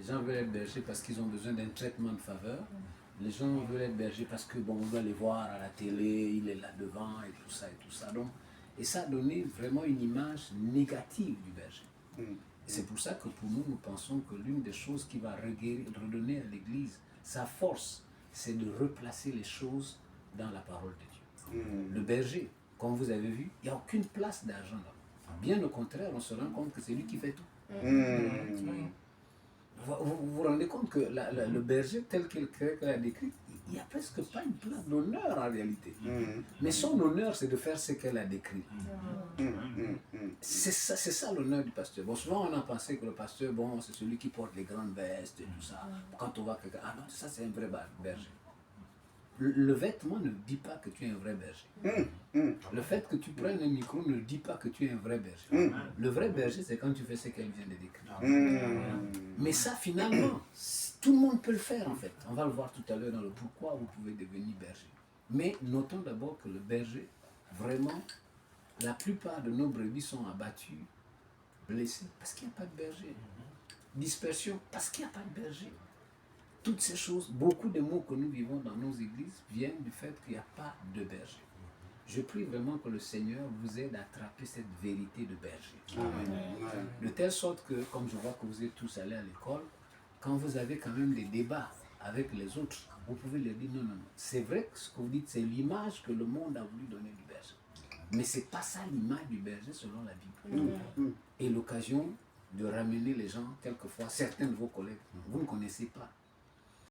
Les gens veulent être bergers parce qu'ils ont besoin d'un traitement de faveur. Les gens veulent être bergers parce que bon, on doit les voir à la télé, il est là devant et tout ça et tout ça. Donc, et ça a donné vraiment une image négative du berger. Et c'est pour ça que pour nous, nous pensons que l'une des choses qui va redonner à l'Église sa force, c'est de replacer les choses dans la parole de Dieu. Le berger, comme vous avez vu, il n'y a aucune place d'argent là. Bien au contraire, on se rend compte que c'est lui qui fait tout. Vous vous rendez compte que le berger, tel qu'il l'a décrit, il n'y a presque pas une place d'honneur en réalité. Mais son honneur, c'est de faire ce qu'elle a décrit. C'est ça l'honneur du pasteur. Bon, souvent, on a pensé que le pasteur, bon, c'est celui qui porte les grandes vestes et tout ça. Quand on voit quelqu'un, ah non, ça c'est un vrai berger. Le vêtement ne dit pas que tu es un vrai berger. Le fait que tu prennes un micro ne dit pas que tu es un vrai berger. Le vrai berger, c'est quand tu fais ce qu'elle vient de décrire. Mais ça, finalement, tout le monde peut le faire en fait. On va le voir tout à l'heure dans le pourquoi vous pouvez devenir berger. Mais notons d'abord que le berger, vraiment, la plupart de nos brebis sont abattues, blessées, parce qu'il n'y a pas de berger. Dispersion, parce qu'il n'y a pas de berger. Toutes ces choses, beaucoup de mots que nous vivons dans nos églises viennent du fait qu'il n'y a pas de berger. Je prie vraiment que le Seigneur vous aide à attraper cette vérité de berger. Amen. De telle sorte que, comme je vois que vous êtes tous allés à l'école, quand vous avez quand même des débats avec les autres, vous pouvez leur dire non, non, non. C'est vrai que ce que vous dites, c'est l'image que le monde a voulu donner du berger. Mais ce n'est pas ça l'image du berger selon la Bible. Et l'occasion de ramener les gens, quelquefois, certains de vos collègues, vous ne connaissez pas.